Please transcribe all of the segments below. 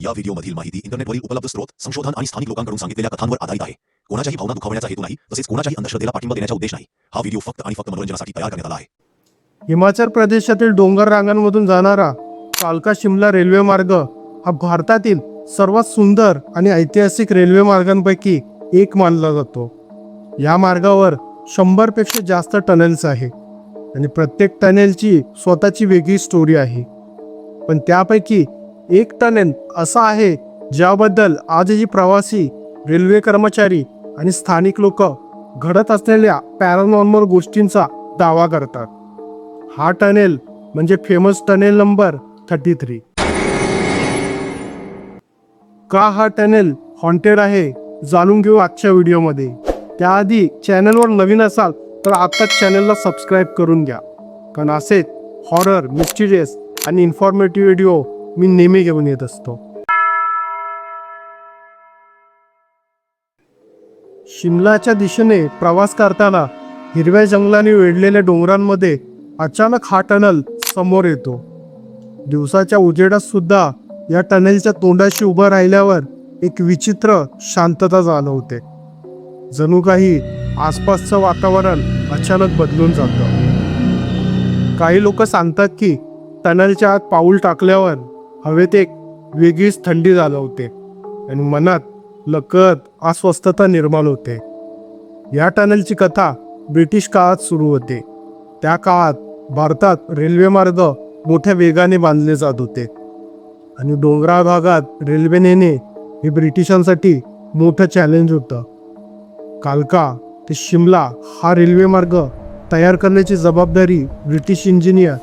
या व्हिडिओमधील माहिती इंटरनेटवरील उपलब्ध स्रोत, संशोधन आणि स्थानिक लोकांकडून सांगितलेल्या कथांवर आधारित आहे. कोणाच्याही भावना दुखावण्याचा हेतू नाही, तसेच कोणाच्याही अंधश्रद्धेला पाठिंबा देण्याचा उद्देश नाही. हा व्हिडिओ फक्त आणि फक्त मनोरंजनासाठी तयार करण्यात आला आहे. हिमाचल प्रदेशातील डोंगर रांगांमधून जाणारा कालका शिमला रेल्वे मार्ग हा भारतातील सर्वात सुंदर आणि ऐतिहासिक रेल्वे मार्गांपैकी एक मानला जातो. या मार्गावर 100 पेक्षा जास्त टनेल्स आहे आणि प्रत्येक टनेलची स्वतःची वेगळी स्टोरी आहे. पण त्यापैकी एक टनेल असा आहे ज्याबद्दल आजही प्रवासी, रेल्वे कर्मचारी आणि स्थानिक लोक घडत असलेल्या पॅरानॉर्मल गोष्टींचा दावा करतात. हा टनेल म्हणजे फेमस टनेल नंबर 33. का हा टनेल हॉन्टेड आहे जाणून घेऊ आजच्या व्हिडिओमध्ये. त्याआधी चॅनलवर नवीन असाल तर आत्ताच चॅनलला सबस्क्राईब करून घ्या, कारण असेच हॉरर, मिस्टिरियस आणि इन्फॉर्मेटिव्ह व्हिडिओ मी नेहमी घेऊन येत असतो. शिमलाच्या दिशेने प्रवास करताना हिरव्या जंगलाने वेढलेल्या डोंगरांमध्ये अचानक हा टनल समोर येतो. दिवसाच्या उजेडात सुद्धा या टनेलच्या तोंडाशी उभं राहिल्यावर एक विचित्र शांतता जाणवते. जणू काही आसपासचं वातावरण अचानक बदलून जातं. काही लोक सांगतात की टनलच्या आत पाऊल टाकल्यावर हवेत एक वेगळीच थंडी जाणवते आणि मनात लकत अस्वस्थता निर्माण होते. या टनलची कथा ब्रिटिश काळात सुरू होते. त्या काळात भारतात रेल्वे मार्ग मोठ्या वेगाने बांधले जात होते आणि डोंगराळ भागात रेल्वे नेणे हे ब्रिटिशांसाठी मोठं चॅलेंज होतं. कालका ते शिमला हा रेल्वे मार्ग तयार करण्याची जबाबदारी ब्रिटिश इंजिनियर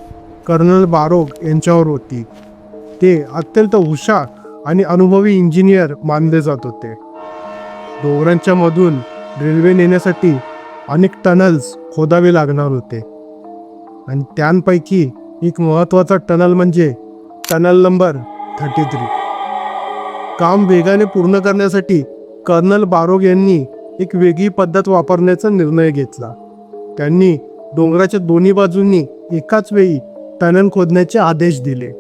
कर्नल बारोक यांच्यावर होती. ते अत्यंत हुशार आणि अनुभवी इंजिनियर मानले जात होते. डोंगरांच्या मधून रेल्वे नेण्यासाठी अनेक टनल्स खोदावे लागणार होते आणि त्यांपैकी एक महत्त्वाचा टनल म्हणजे टनल नंबर 33. काम वेगाने पूर्ण करण्यासाठी कर्नल बारोक यांनी एक वेगळी पद्धत वापरण्याचा निर्णय घेतला. त्यांनी डोंगराच्या दोन्ही बाजूंनी एकाच वेळी टनल खोदण्याचे आदेश दिले.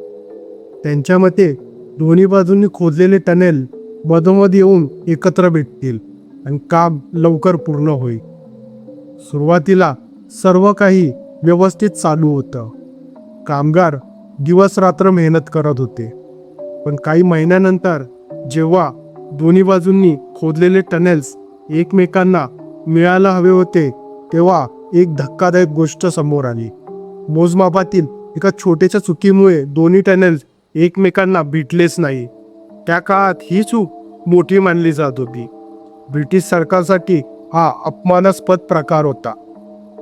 त्यांच्या मते दोन्ही बाजूंनी खोदलेले टनेल मधोमध येऊन एकत्र भेटतील आणि काम लवकर पूर्ण होईल. सुरुवातीला सर्व काही व्यवस्थित चालू होतं. कामगार दिवस रात्र मेहनत करत होते. पण काही महिन्यानंतर जेव्हा दोन्ही बाजूंनी खोदलेले टनेल्स एकमेकांना मिळायला हवे होते, तेव्हा एक धक्कादायक गोष्ट समोर आली. मोजमापातील एका छोट्याशा चुकीमुळे दोन्ही टनेल्स एकमेकांना भेटलेच नाही. त्या काळात ही चूक मोठी मानली जात होती. ब्रिटिश सरकारसाठी हा अपमानास्पद प्रकार होता.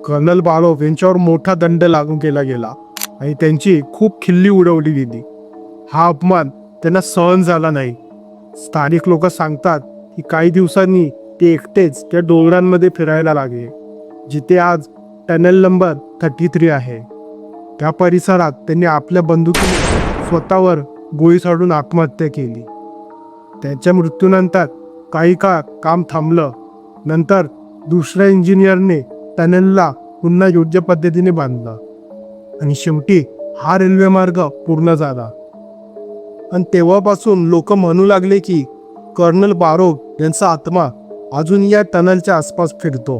कर्नल बारोक यांच्यावर मोठा दंड लागू केला गेला आणि त्यांची खूप खिल्ली उडवली गेली. हा अपमान त्यांना सहन झाला नाही. स्थानिक लोक सांगतात की काही दिवसांनी ते एकटेच त्या डोंगरांमध्ये फिरायला लागले, जिथे आज टनेल नंबर 33 आहे. त्या परिसरात त्यांनी आपल्या बंदुकीने स्वतःवर गोळी झाडून आत्महत्या केली. त्यांच्या मृत्यूनंतर काही काळ काम थांबलं. नंतर दुसऱ्या इंजिनियरने टनेलला पुन्हा योग्य पद्धतीने बांधलं आणि शेवटी हा रेल्वे मार्ग पूर्ण झाला. आणि तेव्हापासून लोक म्हणू लागले की कर्नल बारोक यांचा आत्मा अजून या टनलच्या आसपास फिरतो.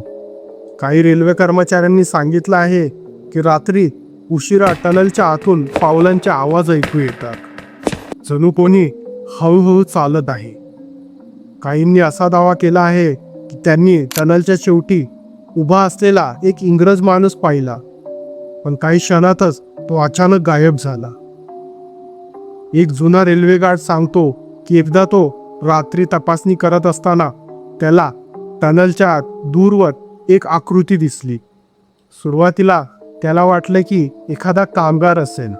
काही रेल्वे कर्मचाऱ्यांनी सांगितलं आहे की रात्री उशिरा टनलच्या आतून पावलांचे आवाज ऐकू येतात, जणू कोणी हळूहळू चालत आहे. काहींनी असा दावा केला आहे की त्यांनी टनलच्या शेवटी उभा असलेला एक इंग्रज माणूस पाहिला, पण काही क्षणातच तो अचानक गायब झाला. एक जुना रेल्वे गार्ड सांगतो की एकदा तो रात्री तपासणी करत असताना त्याला टनलच्या आत दूरवर एक आकृती दिसली. सुरुवातीला त्याला वाटलं की एखादा कामगार असेल,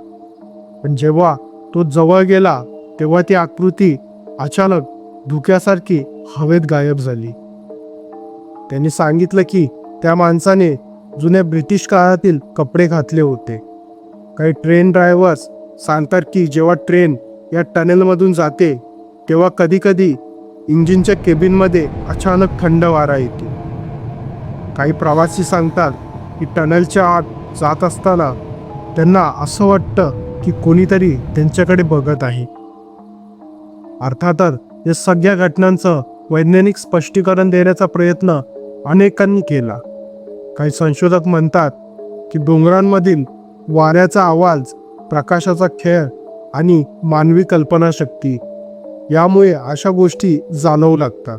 पण जेव्हा तो जवळ गेला तेव्हा ती आकृती अचानक धुक्यासारखी हवेत गायब झाली. त्यांनी सांगितलं की त्या माणसाने जुन्या ब्रिटिश काळातील कपडे घातले होते. काही ट्रेन ड्रायव्हर्स सांगतात की जेव्हा ट्रेन या टनेलमधून जाते तेव्हा कधीकधी इंजिनच्या केबिनमध्ये अचानक थंड वारा येतो. काही प्रवासी सांगतात की टनेलच्या आत जात असताना त्यांना असं वाटतं की कोणीतरी त्यांच्याकडे बघत आहे. अर्थातच या सगळ्या घटनांचं वैज्ञानिक स्पष्टीकरण देण्याचा प्रयत्न अनेकांनी केला. काही संशोधक म्हणतात की डोंगरांमधील वाऱ्याचा आवाज, प्रकाशाचा खेळ आणि मानवी कल्पनाशक्ती यामुळे अशा गोष्टी जाणवू लागतात.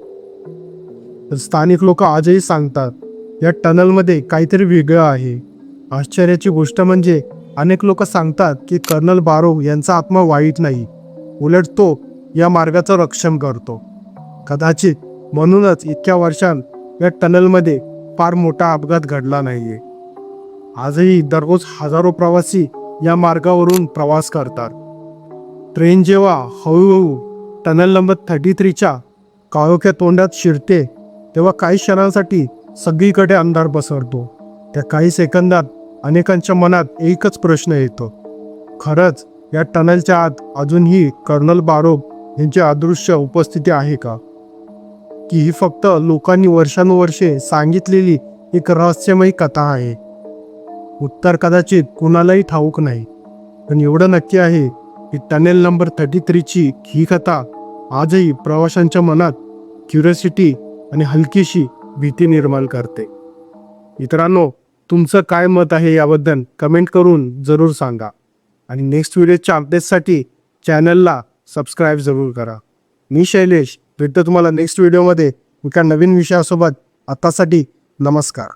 तर स्थानिक लोक आजही सांगतात या टनलमध्ये काहीतरी वेगळं आहे. आश्चर्याची गोष्ट म्हणजे अनेक लोक सांगतात की कर्नल बारो यांचा आत्मा वाईट नाही, उलट तो या मार्गाचं रक्षण करतो. कदाचित म्हणूनच इतक्या वर्षांत या टनलमध्ये फार मोठा अपघात घडला नाहीये. आजही दररोज हजारो प्रवासी या मार्गावरून प्रवास करतात. ट्रेन जेव्हा हळूहळू टनल नंबर 33च्या काळोख्या तोंडात शिरते तेव्हा काही क्षणांसाठी सगळीकडे अंधार पसरतो. त्या काही सेकंदात अनेकांच्या मनात एकच प्रश्न येतो, खरंच या टनलच्या आत अजूनही कर्नल बारो यांची अदृश्य उपस्थिती आहे का? की ही फक्त लोकांनी वर्षानुवर्षे सांगितलेली एक रहस्यमयी कथा आहे? उत्तर कदाचित कुणालाही ठाऊक नाही, पण एवढं नक्की आहे की टनेल नंबर 33ची ही कथा आजही प्रवाशांच्या मनात क्युरियोसिटी आणि हलकीशी भीती निर्माण करते. मित्रांनो, तुमचं काय मत आहे याबद्दल कमेंट करून जरूर सांगा आणि नेक्स्ट व्हिडिओच्या अपडेट्ससाठी चॅनलला सबस्क्राईब जरूर करा. मी शैलेश, भेटतो तुम्हाला नेक्स्ट व्हिडिओमध्ये एका नवीन विषयासोबत. आतासाठी नमस्कार.